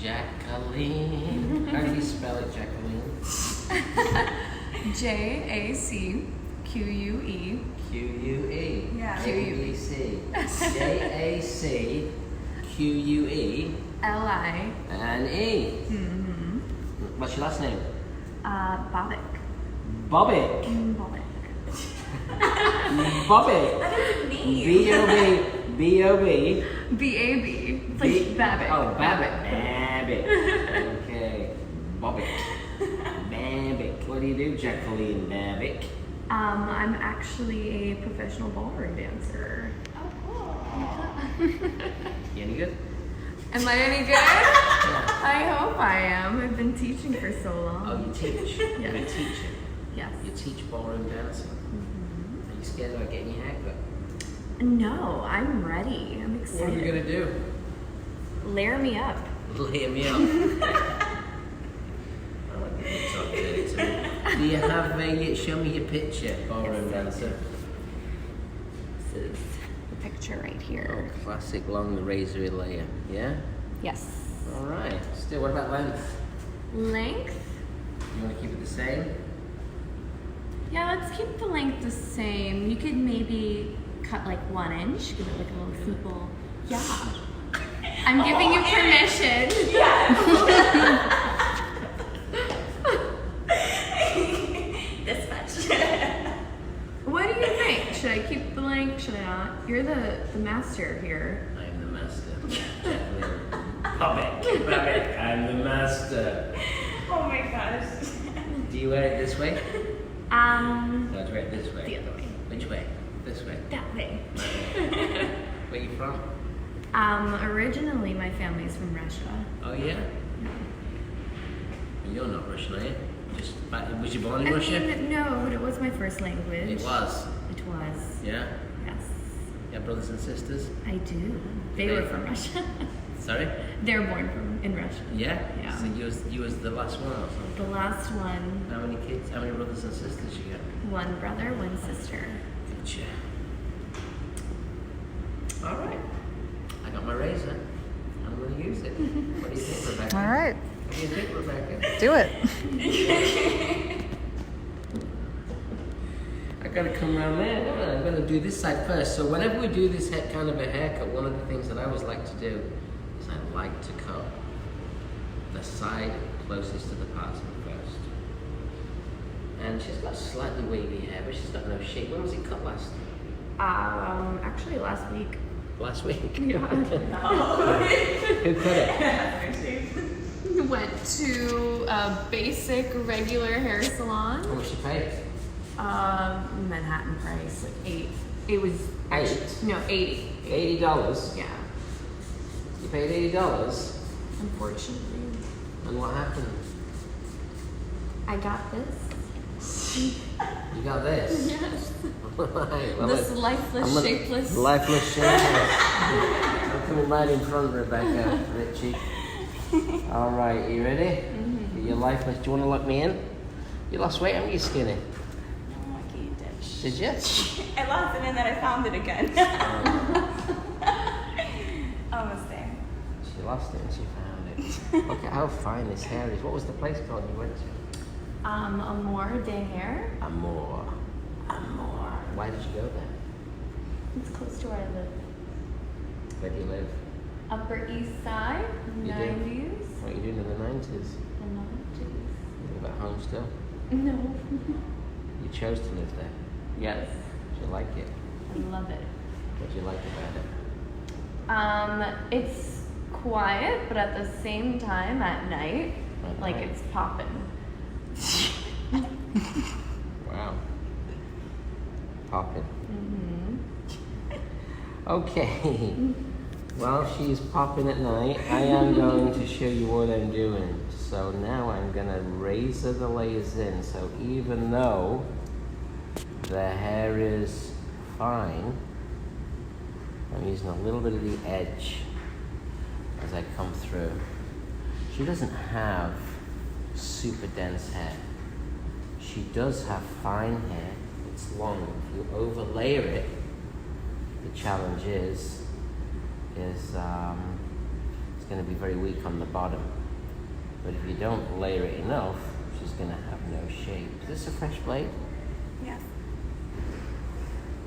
Jacqueline. How do you spell it, Jacqueline? Jacquue. Q-U-E. Yeah. A-B-C. Jacquue. L-I-N-E. Mm-hmm. What's your last name? Bobick. Bobick. Bobick. Bobick. What does it mean? B-O-B. B-O-B. B-A-B. It's like Babbitt. Oh, Babbitt. Babbitt. Okay. Bobick. Babbitt. What do you do, Jacqueline Babbitt? I'm actually a professional ballroom dancer. Oh, cool. You any good? Am I any good? I hope I am. I've been teaching for so long. Oh, you teach? Yes. You're a teacher? Yes. You teach ballroom dancing? Mm-hmm. Are you scared about getting your hair cut? No, I'm ready. I'm excited. What are you going to do? Layer me up. Lay me up. I like the bits up there too. Do you have show me your picture, ballroom dancer? This is the picture right here. Oh, classic long razor layer, yeah? Yes. All right. Still, what about length? Length? You want to keep it the same? Yeah, let's keep the length the same. You could maybe cut like 1 inch, give it like a little simple. Yeah. I'm giving you permission. Yeah. This much. What do you think? Should I keep the length? Should I not? You're the master here. I am the master. Bobick. I'm the master. Oh my gosh. Do you wear it this way? No, do you wear it this way? The other way. Which way? This way? That way. Where are you from? Originally my family's from Russia. Oh, yeah? You're not Russian, are you? Was you born in Russia? No, but it was my first language. It was? It was. Yeah? Yes. You have brothers and sisters? I do. They were from Russia. Sorry? They were born in Russia. Yeah? Yeah. So you was the last one or something? The last one. How many kids? How many brothers and sisters you got? 1 brother, 1 sister. Gotcha. All right. I got my razor. I'm going to use it. What do you think, Rebecca? All right, What do you think, Rebecca? do it. I got to come around there. Don't I? I'm going to do this side first. So whenever we do this kind of a haircut, one of the things that I always like to do is I like to cut the side closest to the parting first. And she's got slightly wavy hair, but she's got no shape. When was it cut last? Actually last week. Last week? Yeah. Who cut it? Went to a basic regular hair salon. How much you paid? Manhattan price, like 8. It was 8? No, 80. $80? Yeah. You paid $80? Unfortunately. And what happened? I got this. You got this? Yes. Right, well, This lifeless, shapeless. Lifeless, shapeless. I'm coming right in front, Rebecca, Richie. All right, you ready? Mm-hmm. You're lifeless. Do you want to look me in? You lost weight, haven't you, skinny? Oh, I can't ditch. Did you? I lost it and then I found it again. Almost there. She lost it and she found it. Look at how fine this hair is. What was the place called you went to? Amor de Hair. Amor. Why did you go there? It's close to where I live. Where do you live? Upper East Side, You do? 90s. What are you doing in the 90s? The 90s. You live at home still? No. You chose to live there. Yes. Do you like it? I love it. What do you like about it? It's quiet, but at the same time, at night, At like night. it's popping. Wow. Popping. Mm-hmm. Okay. While she's popping at night, I am going to show you what I'm doing. So now I'm going to razor the layers in. So even though the hair is fine, I'm using a little bit of the edge as I come through. She doesn't have super dense hair. She does have fine hair. It's long. If you overlayer it, the challenge is it's going going to be very weak on the bottom. But if you don't layer it enough, she's going to have no shape. Is this a fresh blade? Yes.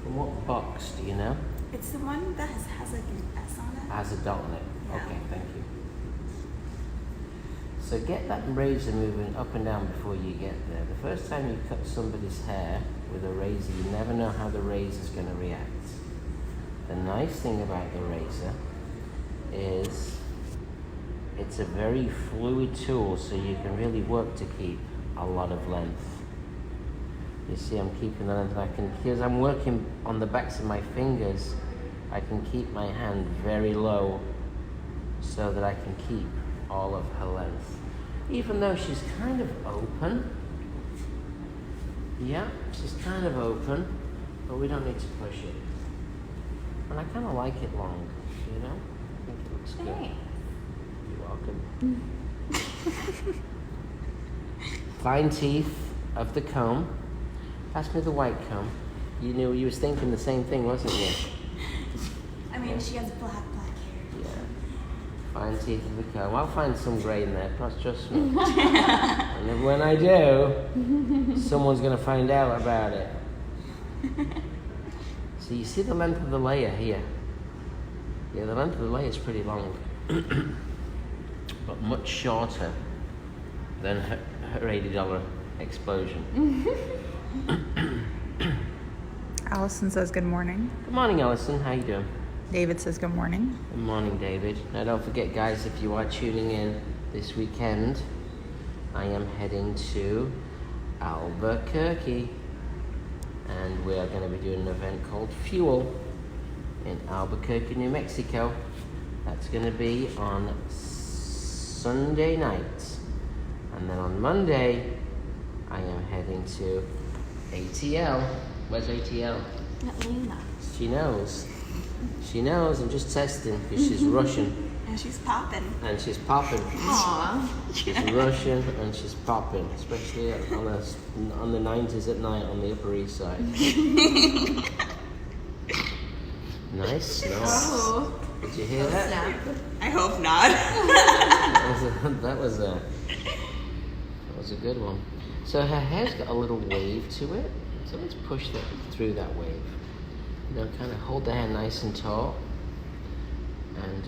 From what box, do you know? It's the one that has like an S on it. Has a dot on it. Yeah. Okay, thank you. So get that razor moving up and down before you get there. The first time you cut somebody's hair with a razor, you never know how the razor's going to react. The nice thing about the razor is it's a very fluid tool, so you can really work to keep a lot of length. You see, I'm keeping the length. Because I'm working on the backs of my fingers, I can keep my hand very low so that I can keep all of her length. Even though she's kind of open. Yeah, she's kind of open, but we don't need to push it. And I kind of like it long, you know? I think it looks good. You're welcome. Fine teeth of the comb. Pass me the white comb. You knew you was thinking the same thing, wasn't you? I mean, she has black hair. Yeah. Fine teeth of the comb. I'll find some grey in there, trust me. And then when I do, someone's going to find out about it. So you see the length of the layer here? Yeah, the length of the layer is pretty long. But much shorter than her $80 explosion. Allison says good morning. Good morning, Allison. How you doing? David says good morning. Good morning, David. Now, don't forget, guys, if you are tuning in this weekend, I am heading to Albuquerque, and we are going to be doing an event called Fuel in Albuquerque, New Mexico. That's going to be on Sunday night, and then on Monday, I am heading to ATL. Where's ATL? Atlanta. She knows. She knows. I'm just testing because she's Russian. And she's popping. And she's popping. Aww. She's Russian and she's popping, especially on the 90s at night on the Upper East Side. Nice snort. Oh. Did you hear that? Snap. I hope not. That was a good one. So her hair's got a little wave to it. So let's push that through that wave. You know, kind of hold the hair nice and tall. And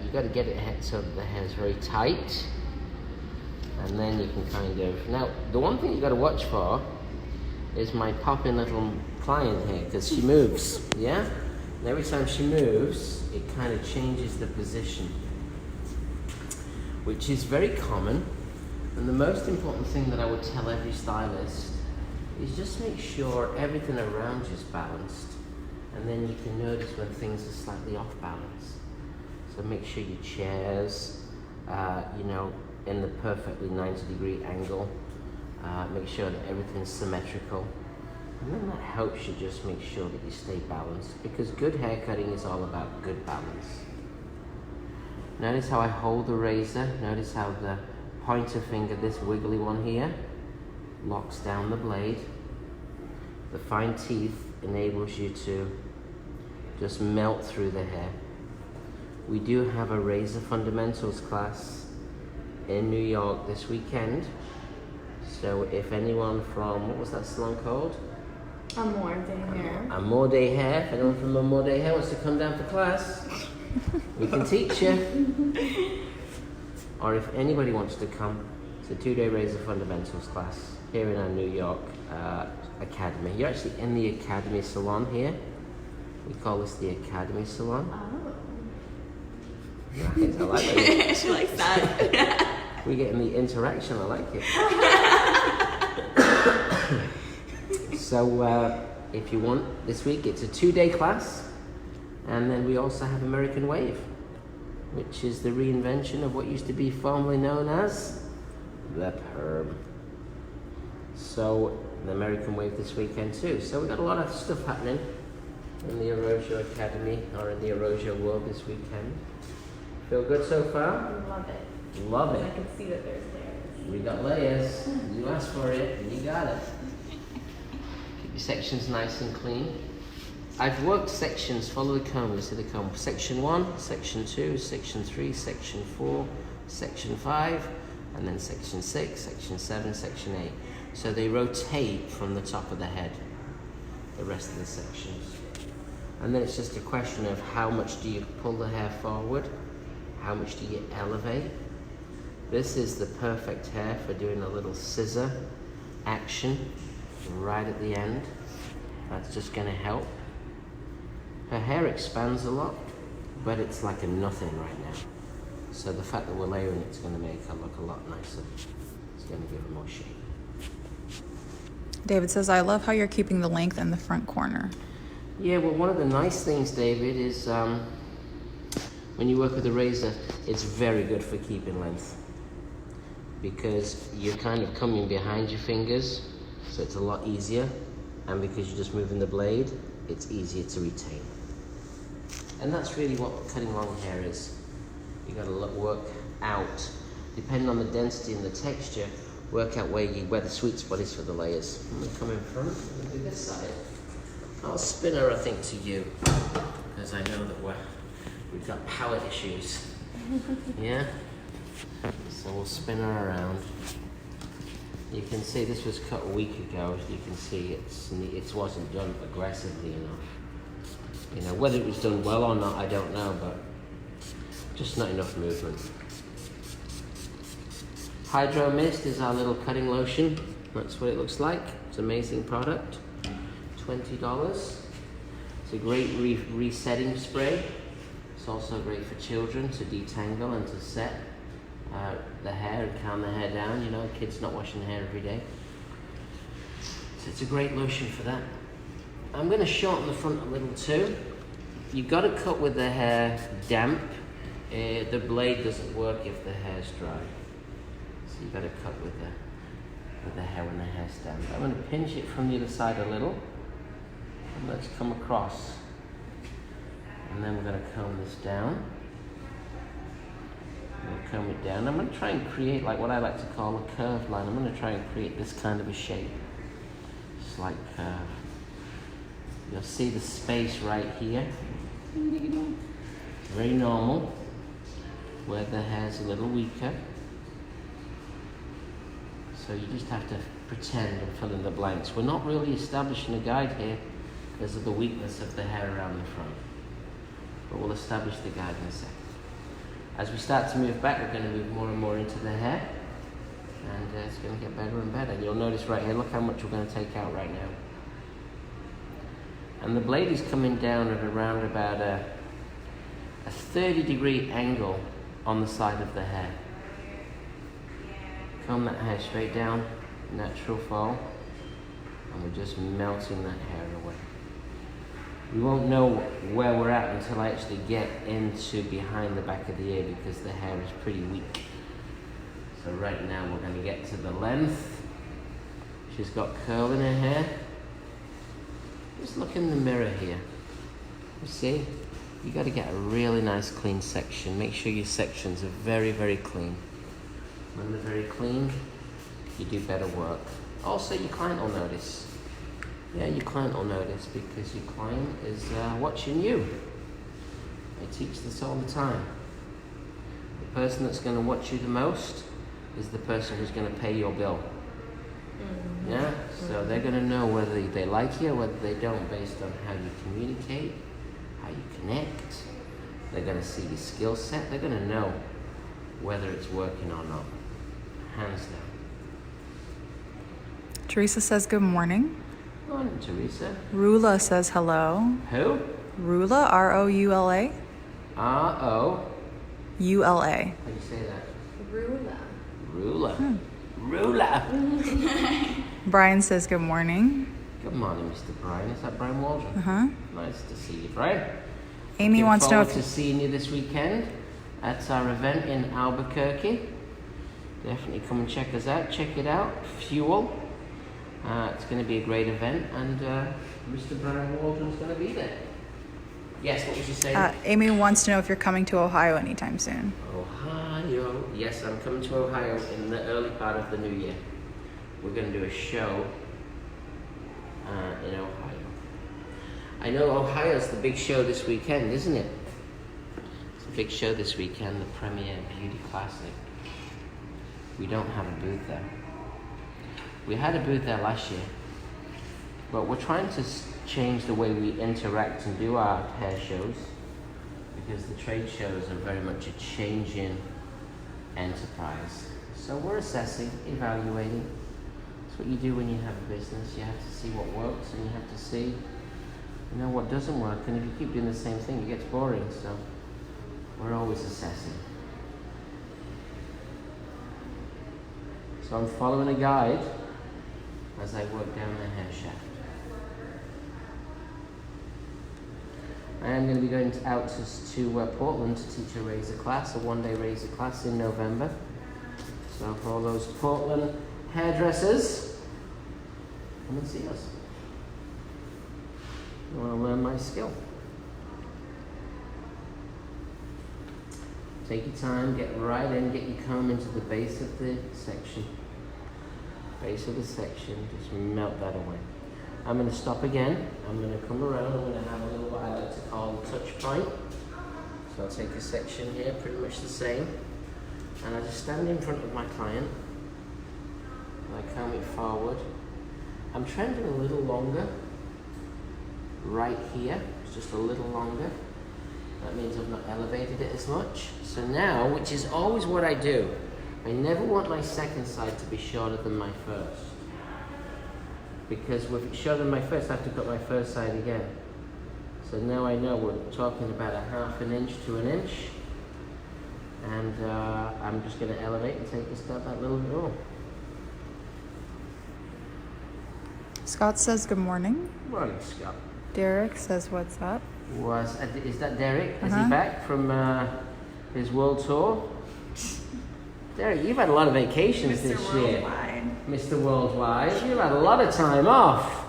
you got to get it so that the hair is very tight. And then you can kind of... Now, the one thing you got to watch for is my popping little client here, because she moves, yeah? And every time she moves, it kind of changes the position, which is very common. And the most important thing that I would tell every stylist is just make sure everything around you is balanced, and then you can notice when things are slightly off balance. So make sure your chair's, you know, in the perfectly 90-degree angle. Make sure that everything's symmetrical. And then that helps you just make sure that you stay balanced, because good hair cutting is all about good balance. Notice how I hold the razor. Notice how the pointer finger, this wiggly one here, locks down the blade. The fine teeth enables you to just melt through the hair. We do have a razor fundamentals class in New York this weekend. So if anyone from, what was that salon called? Amore Day Hair. Amore Day Hair. If anyone from Amore Day Hair wants to come down for class, we can teach you. Or if anybody wants to come, it's a 2-day razor fundamentals class here in our New York academy. You're actually in the academy salon here. We call this the academy salon. Oh. Nice, I like that. She likes that. We get in the interaction, I like it. So if you want, this week it's a 2-day class, and then we also have American Wave, which is the reinvention of what used to be formerly known as the perm. So the American Wave this weekend too. So we've got a lot of stuff happening in the Arosio Academy, or in the Arosio world this weekend. Feel good so far? Love it. Love I it. can see that there's layers. We got layers. You asked for it, and you got it. Keep your sections nice and clean. I've worked sections, follow the comb, see the comb. Section 1, Section 2, Section 3, Section 4, Section 5, and then Section 6, Section 7, Section 8. So they rotate from the top of the head, the rest of the sections. And then it's just a question of how much do you pull the hair forward, how much do you elevate. This is the perfect hair for doing a little scissor action right at the end. That's just going to help. Her hair expands a lot, but it's like a nothing right now. So the fact that we're layering it's going to make her look a lot nicer. It's going to give her more shape. David says, I love how you're keeping the length in the front corner. Yeah, well, one of the nice things, David, is when you work with a razor, it's very good for keeping length because you're kind of coming behind your fingers, so it's a lot easier, and because you're just moving the blade, it's easier to retain. And that's really what cutting long hair is. You got to work out, depending on the density and the texture, work out where the sweet spot is for the layers. I'm gonna come in front, I'm gonna do this side. I'll spin her, I think, to you, because I know that we've got power issues. Yeah? So we'll spin her around. You can see this was cut a week ago. As you can see, it wasn't done aggressively enough. You know, whether it was done well or not, I don't know, but just not enough movement. Hydro Mist is our little cutting lotion. That's what it looks like. It's an amazing product. $20. It's a great resetting spray. It's also great for children to detangle and to set the hair and calm the hair down. You know, kids not washing their hair every day. So it's a great lotion for that. I'm going to shorten the front a little too. You've got to cut with the hair damp. The blade doesn't work if the hair's dry. So you've got to cut with the hair when the hair's damp. I'm going to pinch it from the other side a little. And let's come across. And then we're going to comb this down. We'll comb it down. I'm going to try and create like what I like to call a curved line. I'm going to try and create this kind of a shape. Slight curve. You'll see the space right here. Very normal. Where the hair's a little weaker. So you just have to pretend and fill in the blanks. We're not really establishing a guide here because of the weakness of the hair around the front. But we'll establish the guide in a second. As we start to move back, we're going to move more and more into the hair. And it's going to get better and better. You'll notice right here, look how much we're going to take out right now. And the blade is coming down at around about a 30-degree angle on the side of the hair. Comb that hair straight down, natural fall, and we're just melting that hair away. We won't know where we're at until I actually get into behind the back of the ear because the hair is pretty weak. So right now we're going to get to the length. She's got curl in her hair. Just look in the mirror here. You see? You got to get a really nice clean section. Make sure your sections are very, very clean. When they're very clean, you do better work. Also, your client will notice. Yeah, your client will notice because your client is watching you. I teach this all the time. The person that's going to watch you the most is the person who's going to pay your bill. Mm-hmm. Yeah? So they're going to know whether they like you or whether they don't based on how you communicate, how you connect. They're going to see your skill set. They're going to know whether it's working or not. Hands down. Teresa says good morning. Morning, Teresa. Rula says hello. Who? Rula, R-O-U-L-A. R-O. U-L-A. How do you say that? Rula. Rula. Rula. Brian says good morning. Good morning, Mr. Brian. Is that Brian Waldron? Uh-huh. Nice to see you, Brian. Amy Looking wants to know forward to seeing you this weekend at our event in Albuquerque. Definitely come and check us out. Check it out. Fuel. It's going to be a great event, and Mr. Brian Waldron's going to be there. Yes, what was you saying? Amy wants to know if you're coming to Ohio anytime soon. Ohio. Yes, I'm coming to Ohio in the early part of the new year. We're going to do a show in Ohio. I know Ohio's the big show this weekend, isn't it? It's a big show this weekend, the Premier Beauty Classic. We don't have a booth there. We had a booth there last year, but we're trying to change the way we interact and do our hair shows, because the trade shows are very much a changing enterprise. So we're assessing, evaluating. It's what you do when you have a business. You have to see what works and you have to see, what doesn't work. And if you keep doing the same thing, it gets boring. So we're always assessing. So I'm following a guide as I work down the hair shaft. I am going to be going out to Portland to teach a razor class, a one-day razor class in November. So for all those Portland hairdressers, come and see us. You want to learn my skill. Take your time, get right in, get your comb into the base of the section. Base of the section, just melt that away. I'm going to stop again. I'm going to come around. I'm going to have a little what I like to call a touch point. So I'll take a section here, pretty much the same. And I just stand in front of my client. And I comb it forward. I'm trending a little longer. Right here. It's just a little longer. That means I've not elevated it as much. So now, which is always what I do, I never want my second side to be shorter than my first. Because if it's shorter than my first, I have to cut my first side again. So now I know we're talking about a ½ an inch to an inch. And I'm just going to elevate and take this down that little bit more. Scott says good morning. Morning, Scott. Derek says what's up. Is that Derek? Is Uh-huh. he back from his world tour? Derek, you've had a lot of vacations this year. Mr. Worldwide. You've had a lot of time off.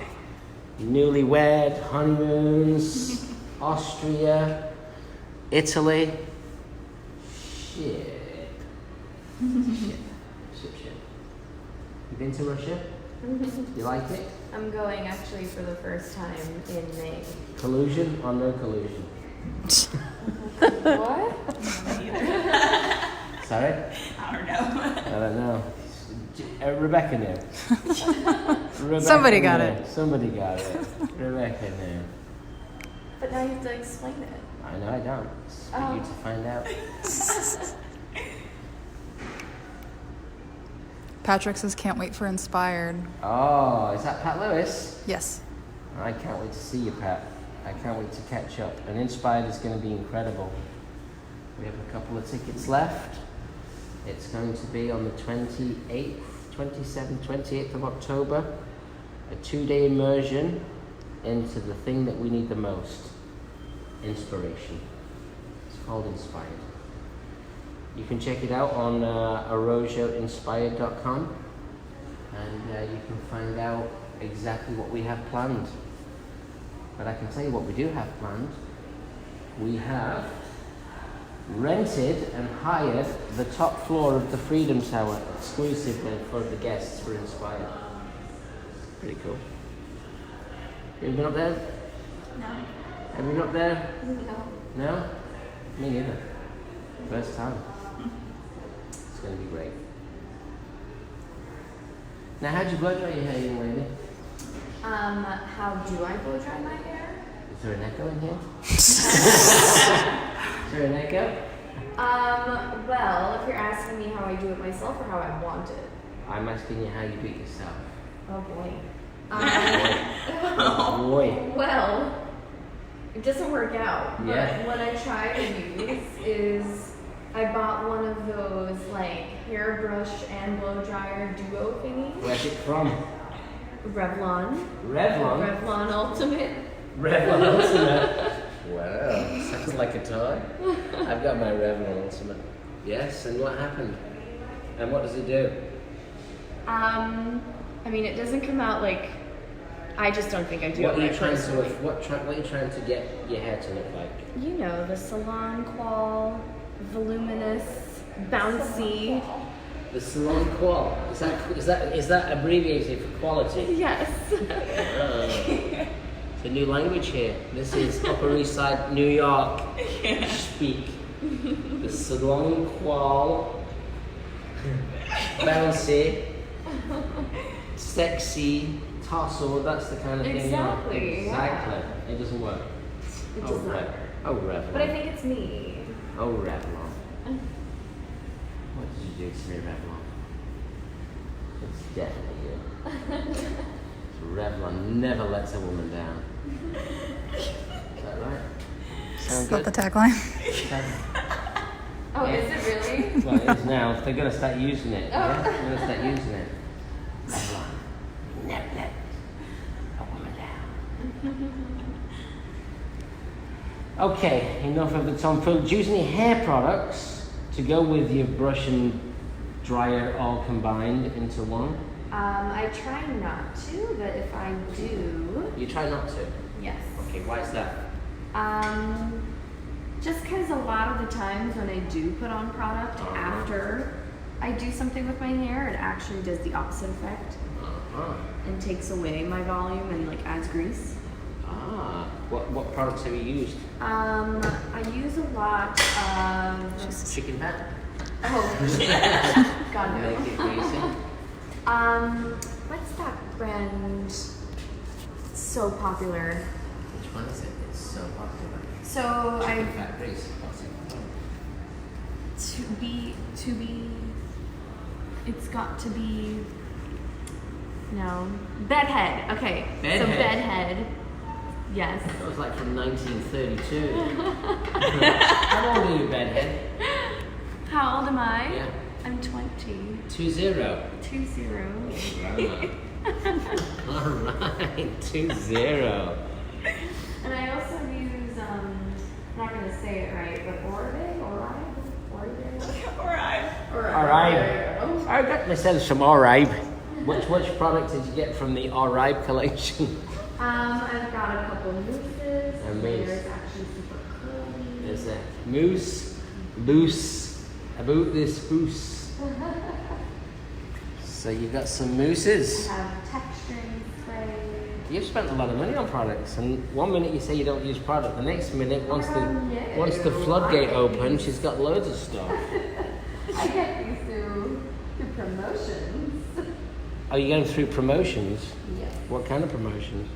Newlywed, honeymoons, Austria, Italy. Shit. Shit. You been to Russia? You like it? I'm going actually for the first time in May. Collusion or no collusion? What? Sorry? I don't know. Rebecca knew. Rebecca Somebody got knew. it. Somebody got it. Rebecca knew. But now you have to explain it. I know I don't. It's for you to find out. Patrick says can't wait for Inspired. Oh, is that Pat Lewis? Yes. I can't wait to see you, Pat. I can't wait to catch up. And Inspired is going to be incredible. We have a couple of tickets left. It's going to be on the 28th, 27th, 28th of October. A 2-day immersion into the thing that we need the most. Inspiration. It's called Inspired. You can check it out on arojoinspired.com and you can find out exactly what we have planned. But I can tell you what we do have planned. We have rented and hired the top floor of the Freedom Tower exclusively for the guests for Inspired. Pretty cool. Have you been up there? No. Have you been up there? No. No? Me neither. First time. It's going to be great. Now, how'd you blow dry your hair, young lady? How do I blow dry my hair? Is there an echo in here? Is there an echo? Well, if you're asking me how I do it myself or how I want it. I'm asking you how you do it yourself. Oh boy. Oh boy. Well, it doesn't work out. Yeah. But what I try to use is I bought one of those like hairbrush and blow dryer duo thingies. Where's it from? Revlon. Revlon? Revlon Ultimate. Revlon Ultimate. Wow, sounds like a toy. I've got my Revlon Ultimate. Yes, and what happened? And what does it do? I mean, it doesn't come out like. I just don't think I do What it are you right trying personally. to what are you trying to get your hair to look like? You know, the salon qual, voluminous, bouncy. The salon qual. Is that abbreviated for quality? Yes. the new language here. This is Upper East Side, New York speak. The salon qual, bouncy, sexy, tussle. That's the kind of thing. Exactly, Exactly. It doesn't work. It does not work. Oh, Revlon. But I think it's me. Oh, Revlon. What did you do to me, Revlon? It's definitely you. Revlon never lets a woman down. Is that right? Sound Is that good? the tagline? Oh, is it really? Well, it is now. They're going to start using it. Yeah? They're going to start using it. Revlon never let a woman down. Okay, enough of the tomfoolery. Do you use any hair products to go with your brush and dryer all combined into one? I try not to, but if I do, You try not to. yes. Okay, why is that? Just because a lot of the times when I do put on product Uh-huh. after I do something with my hair, it actually does the opposite effect Uh-huh. and takes away my volume and like adds grease. Ah, what products have you used? I use a lot of. Chicken fat? Oh, God no. Make it greasy. What's that brand? So popular. Which one is it? It's so popular. So I Chicken fat grease. What's it? to be. It's got to be. No, bedhead. Okay, so Bedhead. bedhead. Yes. That was like from 1932. How old are you, bedhead? How old am I? Yeah. I'm 20. 20. 20. All right, 20. And I also use, I'm not going to say it right, but Oribe? Oribe. I got myself some Oribe. Which product did you get from the Oribe collection? I've got a couple mousses. A mousse. There's actually super curly. There's a mousse, loose, about this mousse. So you got some mousses. I have texturing spray. You've spent a lot of money on products, and one minute you say you don't use product, the next minute, once the floodgate opens, she's got loads of stuff. I get these through promotions. Are you going through promotions? Yes. What kind of promotions?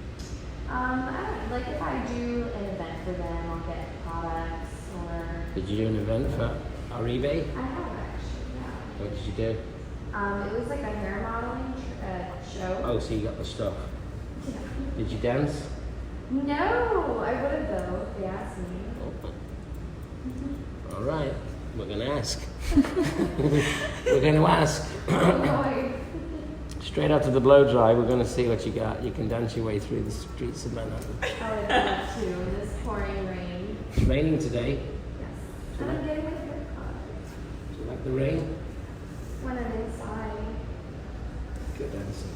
I don't know, like if I do an event for them, I'll get products or. Did you do an event for Oribe? I have actually, yeah. What did you do? It was like a hair modeling show. Oh, so you got the stuff. Yeah. Did you dance? No, I would have though if they asked me. Oh. All right, we're going to ask. We're going to ask. Boy. Straight out to the blow dry, we're going to see what you got. You can dance your way through the streets of Manhattan. I would love to in this pouring rain. It's raining today. Yes. And I'm getting my hair cut Do you like the rain? when I'm inside. Good answer.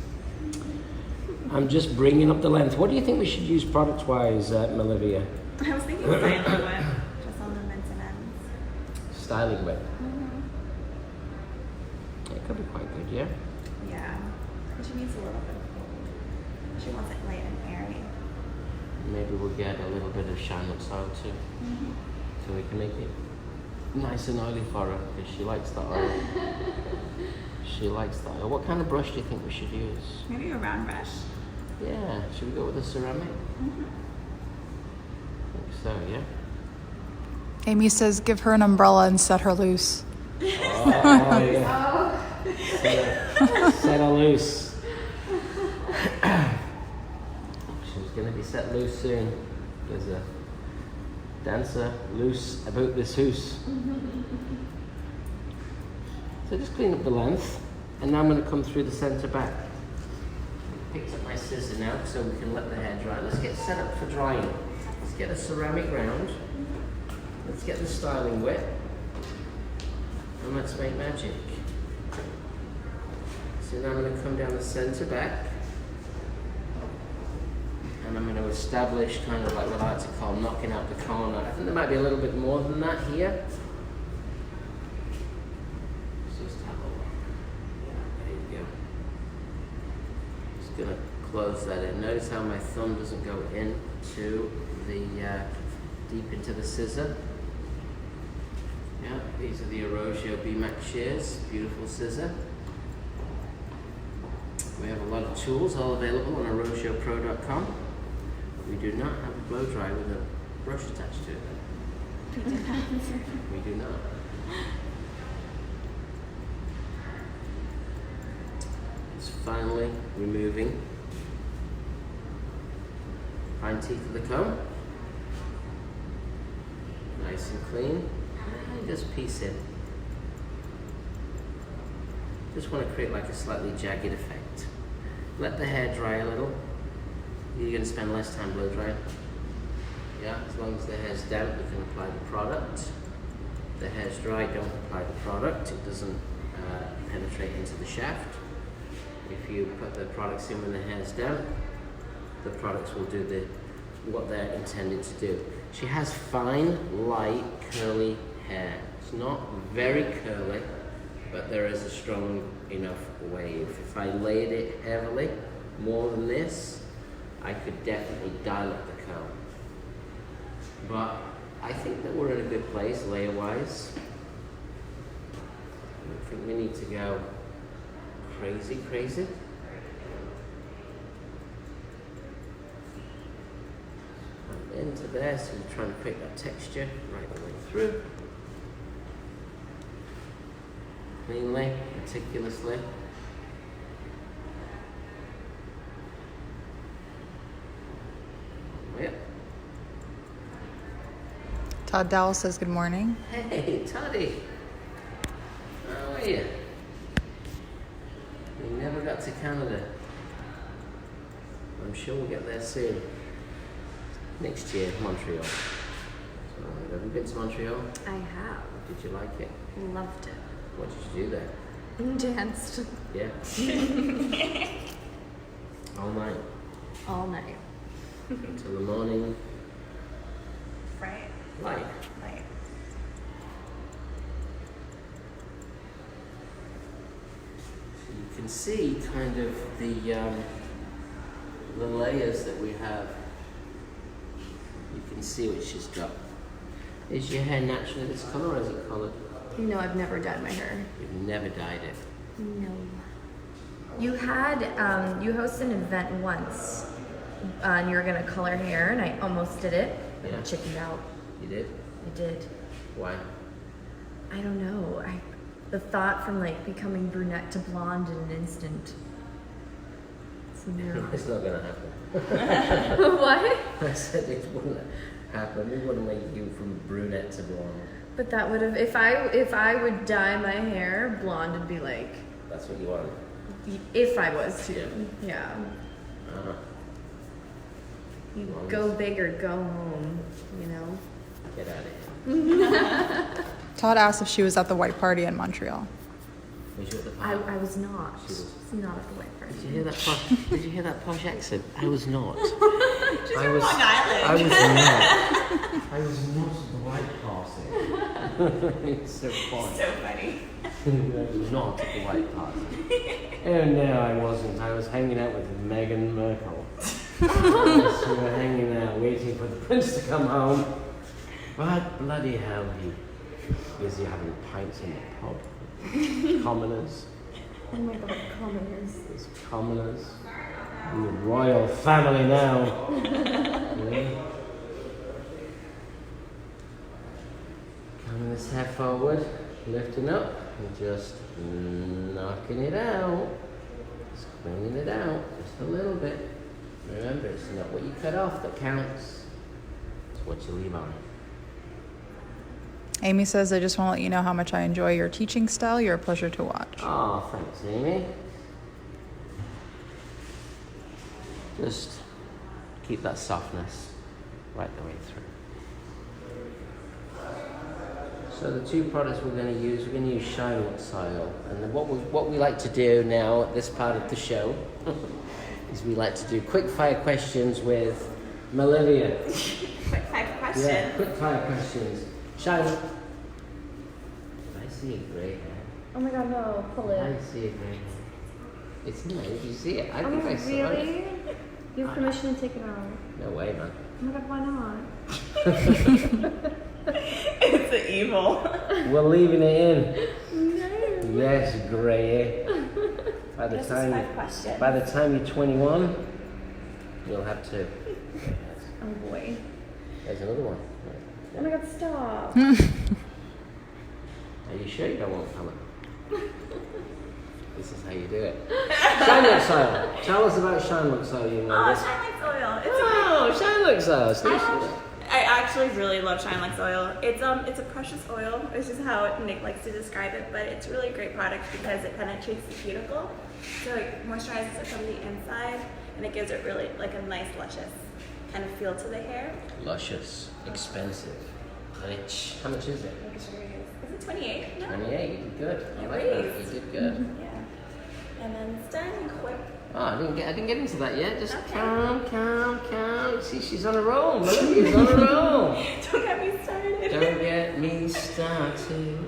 I'm just bringing up the length. What do you think we should use product-wise, Melivia? I was thinking styling whip, just on the mints and ends. Styling whip. It could be quite good, yeah? Yeah. But she needs a little bit of gold. She wants it light and airy. Maybe we'll get a little bit of shine up soil too. So we can make it nice and oily for her, because she likes the oil. She likes the oil. What kind of brush do you think we should use? Maybe a round brush. Yeah, should we go with a ceramic? I think so, yeah? Amy says give her an umbrella and set her loose. Oh, yeah. Set her loose. She's going to be set loose soon. There's a dancer loose about this hoose. So just clean up the length, and now I'm going to come through the centre back. Picked up my scissor now so we can let the hair dry. Let's get set up for drying. Let's get a ceramic round. Let's get the styling wet. And let's make magic. So now I'm going to come down the centre back. And I'm going to establish kind of like what I like to call knocking out the corner. I think there might be a little bit more than that here. Let's just have a look. Yeah, there you go. Just going to close that in. Notice how my thumb doesn't go into the deep into the scissor. Yeah, these are the Arosio B-Max shears. Beautiful scissor. We have a lot of tools all available on ArosioPro.com. We do not have a blow dry with a brush attached to it. We do not. It's finally removing fine teeth of the comb. Nice and clean. And just piece in. Just want to create like a slightly jagged effect. Let the hair dry a little. You're going to spend less time blow drying. Yeah, as long as the hair's damp, you can apply the product. If the hair's dry, don't apply the product. It doesn't penetrate into the shaft. If you put the products in when the hair's damp, the products will do what they're intended to do. She has fine, light, curly hair. It's not very curly, but there is a strong enough wave. If I laid it heavily, more than this, I could definitely dial up the comb. But I think that we're in a good place layer-wise. I don't think we need to go crazy. Into there, so you're trying to create that texture right the way through. Cleanly, meticulously. Yep. Todd Dowell says good morning. Hey, Toddy. How are you? We never got to Canada. I'm sure we'll get there soon. Next year, Montreal. So, have you been to Montreal? I have. Did you like it? Loved it. What did you do there? Danced. Yeah. All night. All night. Until the morning Right. light. Right. So you can see kind of the layers that we have. You can see what she's got. Is your hair naturally this color or is it colored? No, I've never dyed my hair. You've never dyed it. No. You had, you hosted an event once, and you were gonna color hair, and I almost did it. Yeah. Chickened out. You did? I did. Why? I don't know. The thought from like becoming brunette to blonde in an instant. It's no. It's not gonna happen. What? I said it wouldn't happen. We wouldn't make you from brunette to blonde. But that would have, if I would dye my hair, blonde would be like, That's what you want. if I was to, yeah. Uh-huh. You Blonde. go big or go home, you know? Get out of here. Todd asked if she was at the white party in Montreal. Was you at the I party? was not. She was. Not at the white party. Did you hear that posh? Did you hear that posh accent? I was not. Just I from was. Long Island. I was not. I was not at the white party. It's so funny. So funny. I was not at the white party. Oh no, I wasn't. I was hanging out with Meghan Merkel. Yes, we were hanging out, waiting for the prince to come home. But bloody hell, he busy having pints in the pub. Commoners. Oh my god, commoners. There's commoners. I'm the royal family now. Yeah. Coming this hair forward, lifting up, and just knocking it out. Just cleaning it out, just a little bit. Remember, it's not what you cut off that counts. It's what you leave on. Amy says, I just want to let you know how much I enjoy your teaching style. You're a pleasure to watch. Oh, thanks, Amy. Just keep that softness right the way through. So the two products we're going to use Shine What Soil. And what we like to do now at this part of the show is we like to do quick fire questions with Melivia. Quick five questions. Yeah, quick fire questions. Shine. I see a grey hair. Oh my god, no, pull I it. see a grey hair. It's nice. You see it? I Oh, think I saw really? it. You have permission to take it out. No way, man. Oh my god, why not? It's an evil. We're leaving it in. No. Yes, Gray. By the This is time, 5 questions. by the time you're 21, you'll have 2. Oh boy. There's another one. Oh my god, stop. Are you sure you don't want colour? This is how you do it. Shine Lux Oil. Tell us about Shine Lux Oil. You know Oh, this. Shine Lux Oil. It's Oh, Shine Lux Oil. Seriously. I actually really love Shine Lux Oil. It's a precious oil, which is how Nick likes to describe it, but it's really a great product because it penetrates the cuticle, so it moisturizes it from the inside, and it gives it really like a nice luscious kind of feel to the hair. Luscious, expensive, rich. How much is it? Make sure it is. Is it 28? No? 28. You did good. I It like that. is. You did good. Yeah. And then styling quick. Oh, I didn't get into that yet. Just Okay. count. See, she's on a roll. Melody's on a roll. Don't get me started. Don't get me started.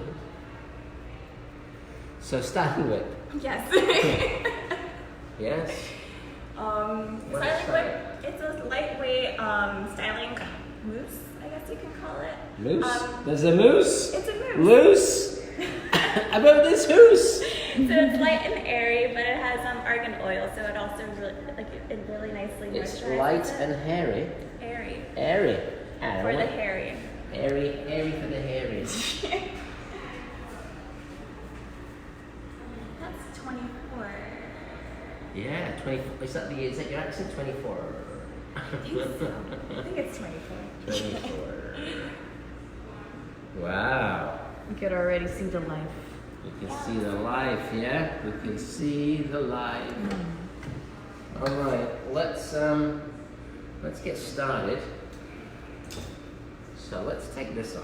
So styling whip. Yes. Yes. What is Styling whip. It's a lightweight styling mousse, I guess you can call it. Moose. There's a moose. It's a mousse. Loose. About this hoose. So it's light and airy, but it has argan oil, so it also really it really nicely It's moisturizes light it. and hairy. Airy. Airy. For the hairy. Airy for the hairy. That's 24. Yeah, 24. Is that your accent? 24. I think so. I think it's 24. 24. Wow. You could already see the life. We can see the life, yeah? We can see the life. All right, let's get started. So let's take this off.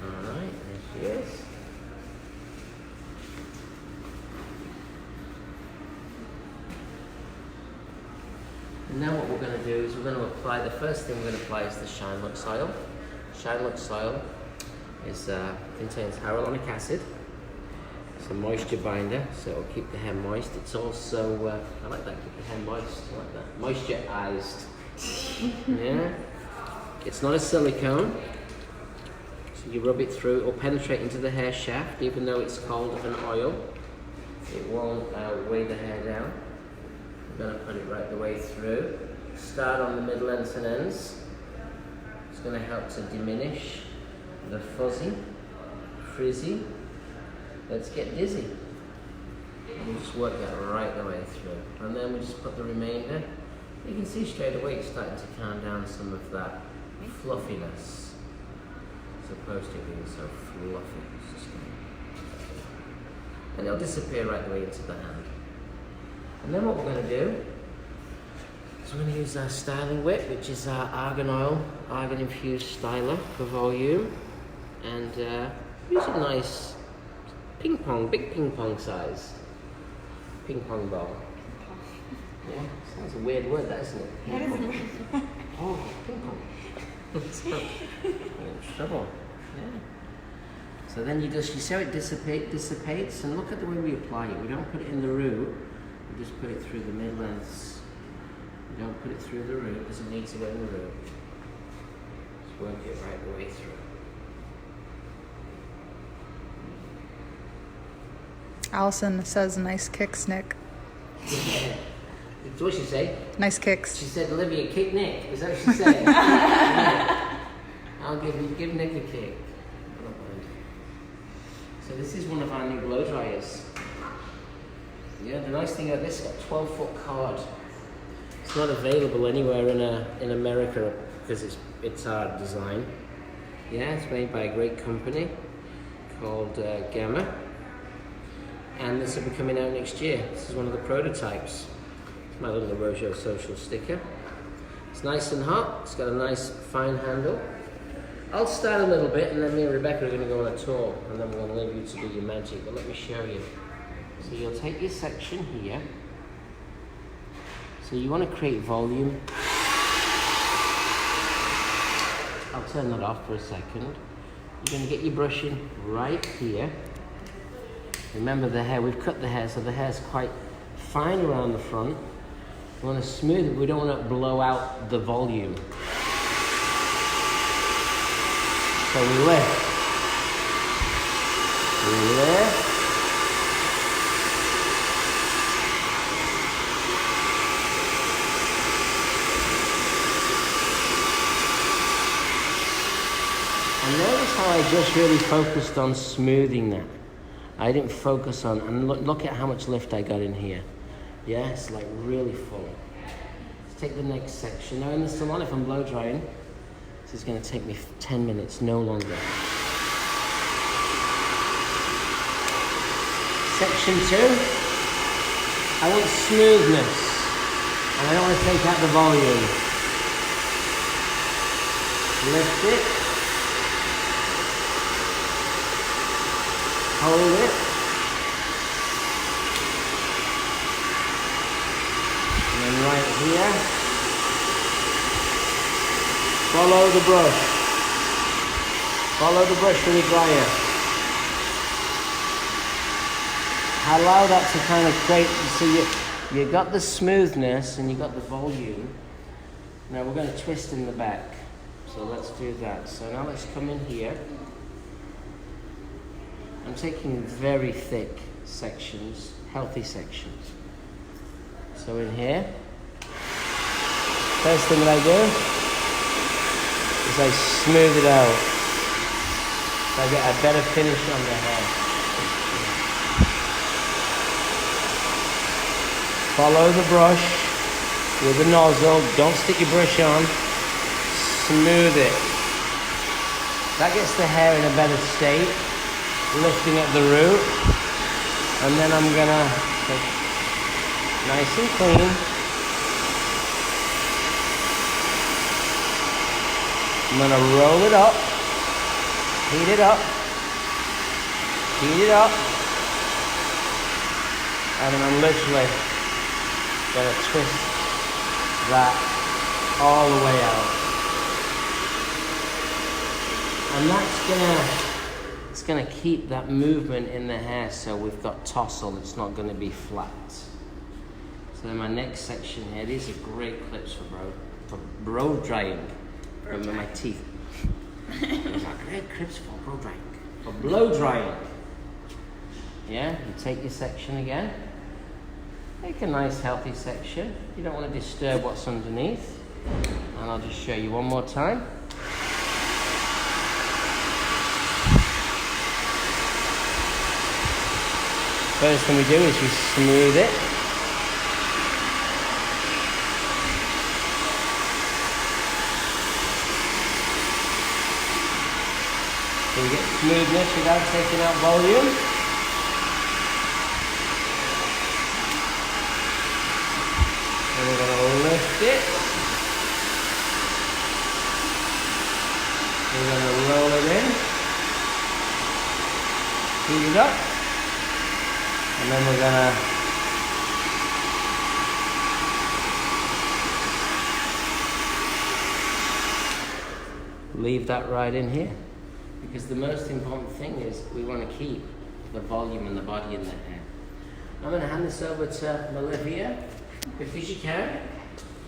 All right, there she is. And now what we're going to do is we're going to apply, the first thing we're going to apply is the Shine Lux Oil. Shine Lux Oil contains hyaluronic acid. It's a moisture binder, so it'll keep the hair moist. It's also, I like that, keep the hair moist, I like that. Moisturized. Yeah. It's not a silicone, so you rub it through, it'll penetrate into the hair shaft, even though it's called an oil. It won't weigh the hair down. I'm going to put it right the way through. Start on the middle ends and ends. It's going to help to diminish the fuzzy, frizzy. Let's get dizzy. And we'll just work that right the way through. And then we just put the remainder. You can see straight away it's starting to calm down some of that fluffiness. As opposed to being so fluffy. And it'll disappear right the way into the hand. And then what we're going to do is we're going to use our styling whip, which is our argan oil, argan infused styler for volume. And use a nice big ping pong size ping pong ball. Yeah, sounds a weird word, that isn't it? That is weird. Oh, ping pong. You're in trouble. Yeah. So then you see how it dissipates, and look at the way we apply it. We don't put it in the root, we just put it through the midlands. We don't put it through the root, it doesn't need to go in the root. Just work it right the way through. Allison says nice kicks, Nick. Yeah. What did she say? Nice kicks. She said, Olivia, kick Nick. Is that what she said? Yeah. I'll give Nick a kick. I don't mind. So this is one of our new blow dryers. Yeah, the nice thing about this, it's got a 12-foot cord. It's not available anywhere in America because it's our design. Yeah, it's made by a great company called Gamma. And this will be coming out next year. This is one of the prototypes. It's my little Rojo social sticker. It's nice and hot. It's got a nice fine handle. I'll start a little bit and then me and Rebecca are going to go on a tour and then we're going to leave you to do your magic. But let me show you. So you'll take your section here. So you want to create volume. I'll turn that off for a second. You're going to get your brush in right here. Remember the hair, we've cut the hair so the hair's quite fine around the front. We want to smooth it. We don't want to blow out the volume. So we lift. We lift. And notice how I just really focused on smoothing that. I didn't focus on, and look at how much lift I got in here. Yeah, it's like really full. Let's take the next section. Now in the salon, if I'm blow drying, this is going to take me 10 minutes, no longer. Section 2, I want smoothness, and I don't want to take out the volume. Lift it. Hold it. And then right here, follow the brush. Follow the brush with your dryer. Allow that to kind of create, so you got the smoothness and you got the volume. Now we're going to twist in the back. So let's do that. So now let's come in here. I'm taking very thick sections, healthy sections. So in here, first thing that I do is I smooth it out. So I get a better finish on the hair. Follow the brush with the nozzle. Don't stick your brush on. Smooth it. That gets the hair in a better state. Lifting at the root, and then I'm gonna take nice and clean. I'm gonna roll it up, heat it up, heat it up, and then I'm literally gonna twist that all the way out, and that's gonna keep that movement in the hair, so we've got tousle, it's not gonna be flat. So then my next section here, these are great clips for blow drying. Remember my teeth. These are great clips for blow drying. For blow drying. Yeah, you take your section again. Make a nice healthy section. You don't want to disturb what's underneath. And I'll just show you one more time. First thing we do is we smooth it. So you get smoothness without taking out volume. And we're going to lift it. We're going to roll it in. Heat it up. And then we're gonna leave that right in here, because the most important thing is we want to keep the volume and the body in the hair. I'm gonna hand this over to Olivia. If you can,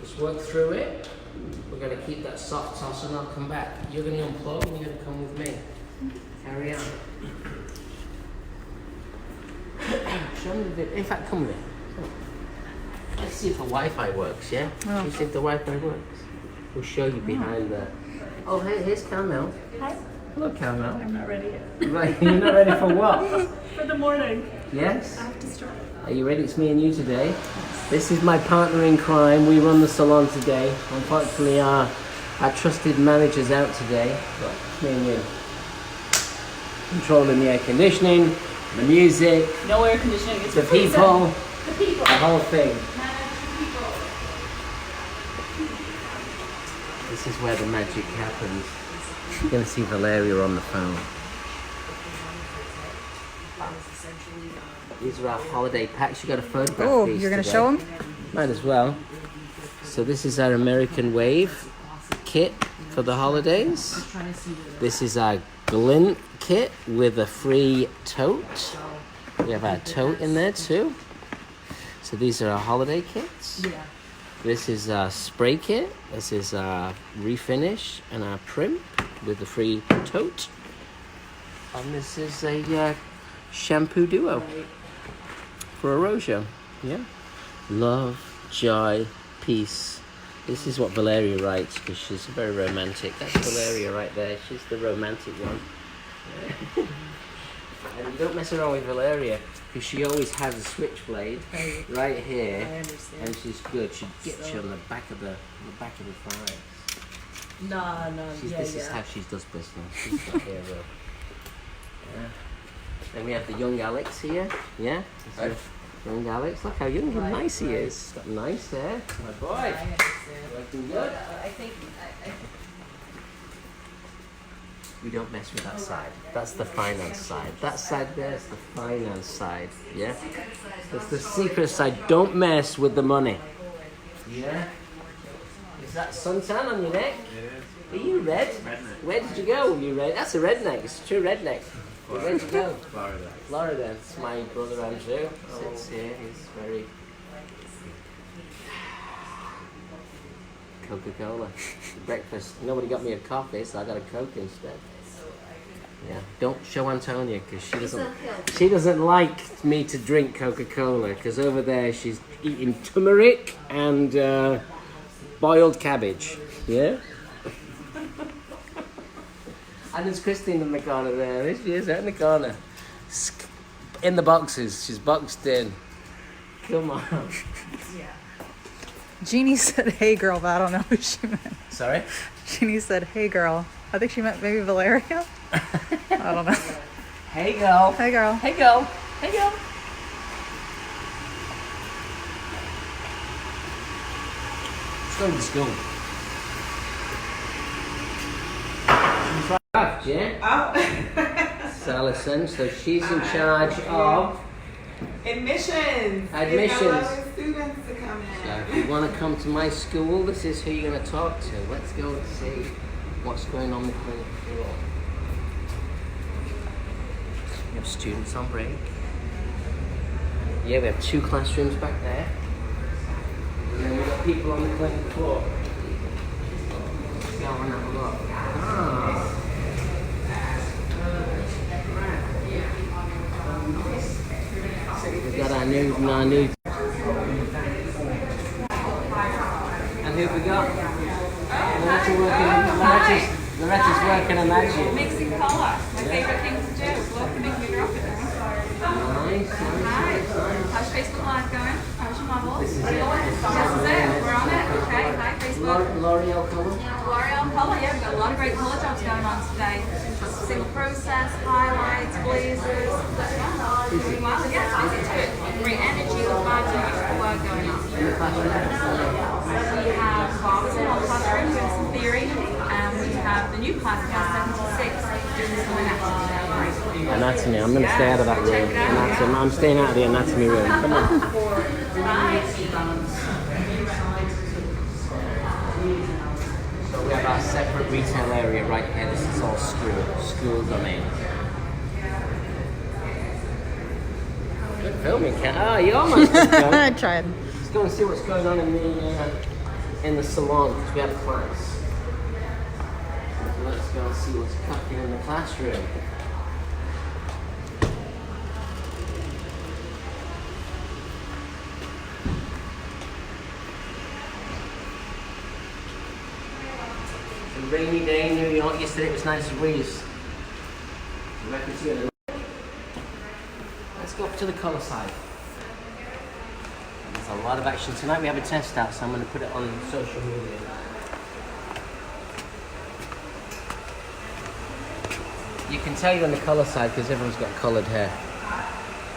just work through it. We're gonna keep that soft toss and I'll come back. You're gonna unplug and you're gonna come with me. Carry on. Show me the video. In fact, come with me. Let's see if the Wi-Fi works, yeah? Oh. Let's see if the Wi-Fi works. We'll show you behind the... Oh, hey, here's Carmel. Hi. Hello, Carmel. I'm not ready yet. Right, you're not ready for what? For the morning. Yes? I have to start. Are you ready? It's me and you today. This is my partner in crime. We run the salon today. Unfortunately, our trusted manager's out today. But it's me and you. Controlling the air conditioning, the music, No air conditioning. It's the people, The people. the whole thing. Manage the people. This is where the magic happens. You're going to see Valeria on the phone. These are our holiday packs. You got a photograph. Oh, these you're gonna today. show them? Might as well. So this is our American Wave kit for the holidays. This is our Glint kit with a free tote. We have our tote in there too. So these are our holiday kits. Yeah. This is our spray kit. This is our refinish and our primp with the free tote. And this is a shampoo duo for erosion. Yeah. Love, joy, peace. This is what Valeria writes because she's very romantic. That's Valeria right there. She's the romantic one. And you don't mess around with Valeria because she always has a switchblade right here. I understand. And she's good. She gets you on the back of the thighs. No, This is how she does business. She's not here, though. Yeah. Then we have the young Alex here. Yeah. Young Alex. Look how young and nice he is. He's got nice hair. My boy. I understand. Looking good. I think. We don't mess with that side. That's the finance side. That side there is the finance side. Yeah? That's the secret side. Don't mess with the money. Yeah? Is that suntan on your neck? It is. Are you red? Redneck. Where did you go? You red? That's a redneck. It's a true redneck. Where did you go? Florida. Florida. It's my brother Andrew. Sits here. He's very... Coca-Cola. Breakfast. Nobody got me a coffee, so I got a Coke instead. Yeah. Don't show Antonia because she doesn't like me to drink Coca-Cola because over there she's eating turmeric and boiled cabbage. Yeah. And there's Christine in the corner there. There she is, out in the corner. In the boxes. She's boxed in. Come on. Jeannie said, "Hey, girl," but I don't know who she meant. Sorry? Jeannie said, "Hey, girl." I think she meant maybe Valeria. I don't know. Hey, girl. Hey, girl. Hey, girl. Hey, girl. Let's go to school. She's right off, Jen. Oh, It's Alison, so she's in charge of... admissions. Admissions. Get allowing students to come So in. if you want to come to my school, this is who you're going to talk to. Let's go and see what's going on the clinic floor. We have students on break. Yeah, we have 2 classrooms back there. And then we've got people on the clinic floor. Let's go and have a look. Ah. We've got our new. And who have we got? Loretta's working on magic. Mixing colour. My favourite thing to do. Look, make me drop it now. Nice. How's Facebook Live going? How's your model? This is it. This is it. We're on it. Okay. Hi, Facebook. L'Oreal colour. L'Oreal colour. Yeah, we've got a lot of great colour jobs going on today. Single process, highlights, blazers. Doing well. Yeah, it's good. Great energy, the vibes, and beautiful work going on. We have barbers in our classroom doing some theory, and we have the new class, class 76, doing some anatomy. Anatomy. I'm going to stay out of that room. Anatomy. I'm staying out of the anatomy room. Come on. So we have our separate retail area right here. This is all school domain. Good filming, Kat. Oh, you almost I tried. Let's go and see what's going on in the salon because we have class. So let's go and see what's cooking in the classroom. It's a rainy day in New York. Yesterday it was nice breeze. Let's go up to the colour side. There's a lot of action tonight. We have a test out, so I'm going to put it on social media. You can tell you're on the colour side because everyone's got coloured hair.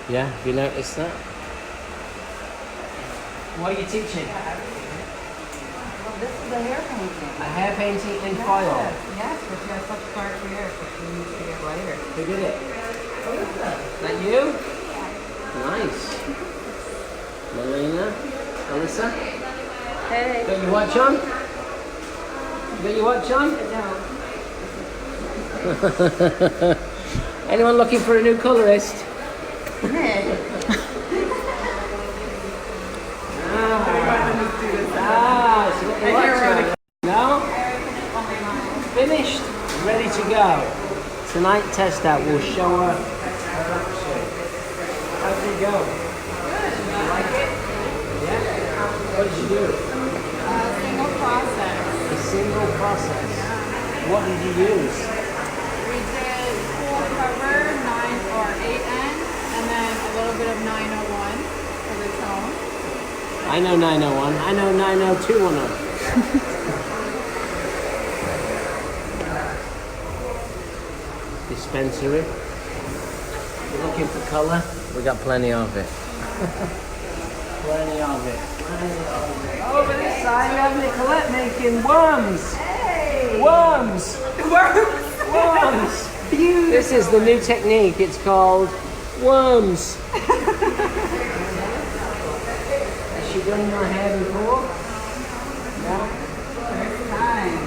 Yeah, have you noticed that? What are you teaching? Well, this is a hair painting. A hair painting in foil. Yes, but she has such dark hair, so she needs to get lighter. Who did it? Is that you? Nice. Melina? Alyssa? Hey. Got your watch on? Got your watch on? Anyone looking for a new colorist? Ah, so what the watch now? Finished, ready to go. Tonight test out will show her production. How did it go? Good. You like it? Yeah? What did you do? Single process. A single process. What did you use? We did full cover 9 or 8N, and then a little bit of 901 for the tone. I know 901. I know 90210. Dispensary. You're looking for colour? We got plenty of it. Plenty of it. Over this side, we have Nicolette making worms. Hey! Worms! Worms! This is the new technique. It's called worms. Has she done your hair before? Yeah? First time.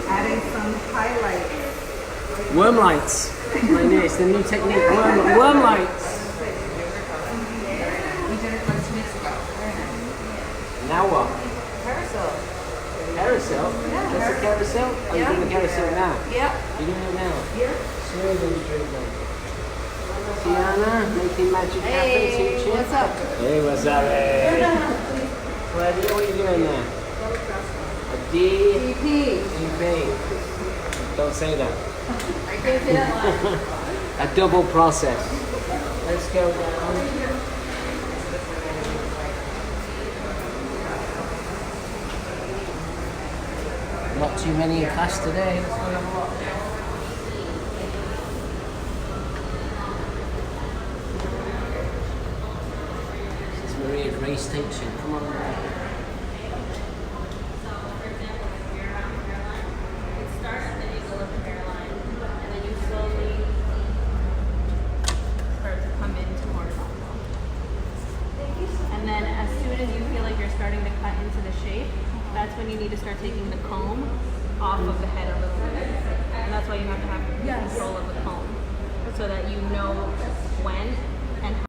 Adding some highlights. Worm lights. I knew it's the new technique. Worm lights. We did it like 2 weeks ago. Very nice. Now what? Carousel. Carousel? Yeah. What's a carousel? Oh, you're doing the carousel now? Yep. You're doing it now? Yep. Smoothing the drink now. Tiana, making magic happen, teaching. What's up? Hey, what's up, hey? Claudia, what are you doing there? A D? DP. DP. Don't say that. I can't say that loud. A double process. Let's go down. Not too many in class today. Let's go have a look. This is Maria Gray Station. Come on. And then as soon as you feel like you're starting to cut into the shape, that's when you need to start taking the comb off of the head a little bit. And that's why you have to have control of the comb, so that you know when and how.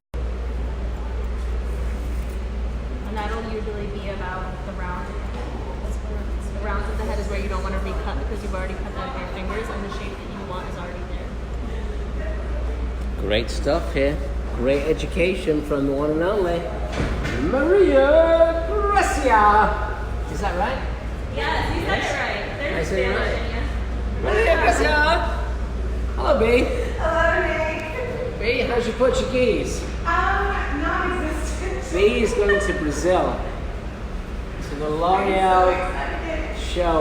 And that'll usually be about the round. The rounds of the head is where you don't want to recut because you've already cut that with your fingers, and the shape that you want is already there. Great stuff here. Great education from the one and only Maria Gracia. Is that right? Yes, you said it right. I There's said it Spanish right. in you. Maria Gracia. Hello, B. Hello, Nick. B, how's your Portuguese? Non-existent. B is going to Brazil. To the L'Oreal show.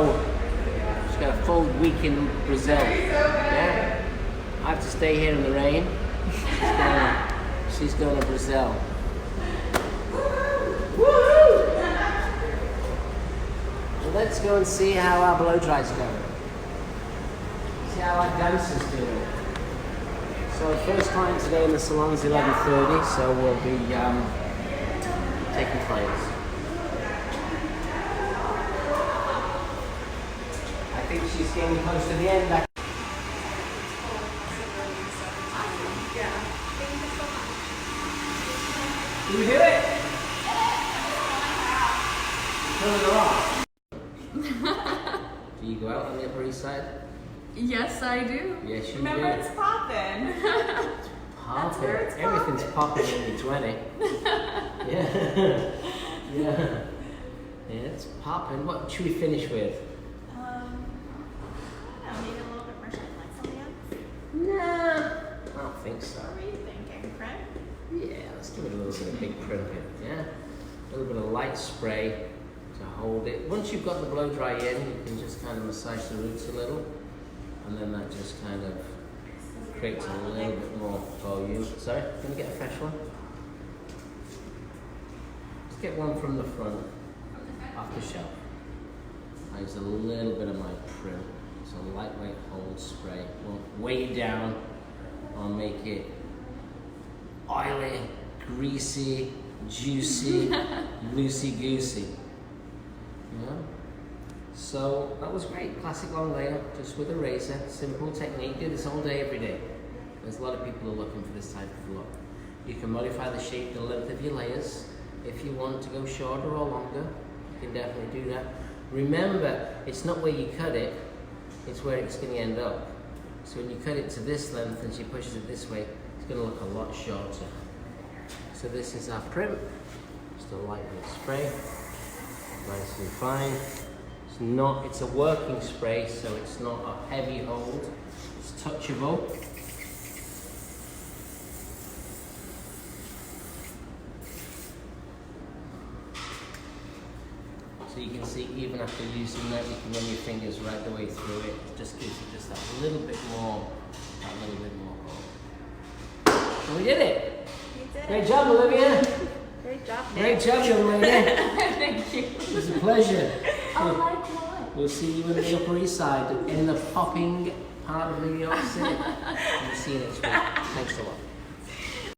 She's got a full week in Brazil. Yeah? I have to stay here in the rain. She's going to Brazil. Well, let's go and see how our blow dry's going. See how our dancer's doing. So first client today in the salon's 11:30, so we'll be taking clients. I think she's getting close to the end. Do we do it? Turn it off. Do you go out on the Upper East Side? Yes, I do. Yes, you Remember, do. it's poppin'. Popping. where it's Everything's popping in the 20. Yeah. Yeah. Yeah, it's popping. What should we finish with? I don't know, maybe a little bit more shine, like something else. Nah. I don't think so. What were you thinking, Fred? Yeah, let's give it a little bit of big crimping. Yeah. A little bit of light spray to hold it. Once you've got the blow dry in, you can just kind of massage the roots a little. And then that just kind of creates a little bit more volume. Sorry, can we get a fresh one? Let's get one from the front, off the shelf. I use a little bit of my Prim. It's a lightweight hold spray. Won't weigh you down or make it oily, greasy, juicy, loosey-goosey. Yeah? So that was great. Classic long layer, just with a razor. Simple technique. Do this all day, every day. There's a lot of people who are looking for this type of look. You can modify the shape, the length of your layers. If you want to go shorter or longer, You can definitely do that. Remember, it's not where you cut it, it's where it's going to end up. So when you cut it to this length and she pushes it this way, it's going to look a lot shorter. So this is our prim. Just a lightweight spray, nice and fine. It's a working spray, so it's not a heavy hold. It's touchable. So you can see, even after using that, you can run your fingers right the way through it. It just gives you just that little bit more hold. So we did it. You did Great it. job, Olivia. Great job, Nick. Great job, young lady. Thank you. It was a pleasure. Oh, likewise. We'll see you in the Upper East Side, in the popping part of New York City. We'll see you next week. Thanks a lot.